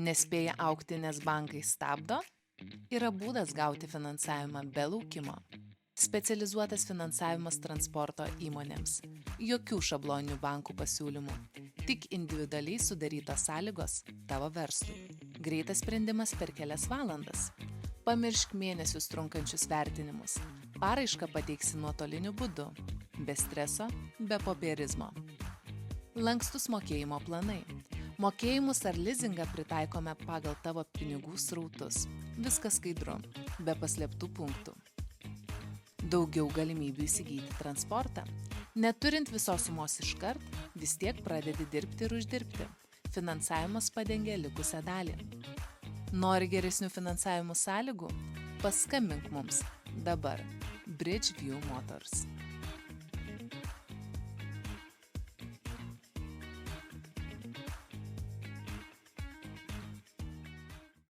Nespėja augti, nes bankai stabdo? Yra būdas gauti finansavimą be laukimo. Specializuotas finansavimas transporto įmonėms. Jokių šabloninių bankų pasiūlymų. Tik individualiai sudarytos sąlygos tavo verslui. Greitas sprendimas per kelias valandas. Pamiršk mėnesius trunkančius vertinimus. Paraišką pateiksi nuotoliniu būdu. Be streso, be popierizmo. Lankstus mokėjimo planai. Mokėjimus ar lizingą pritaikome pagal tavo pinigų srautus. Viskas skaidru, be paslėptų punktų. Daugiau galimybių įsigyti transportą. Neturint visos sumos iškart, vis tiek pradedi dirbti ir uždirbti. Finansavimas padengia likusią dalį. Nori geresnių finansavimo sąlygų? Paskambink mums dabar. Bridgeview Motors.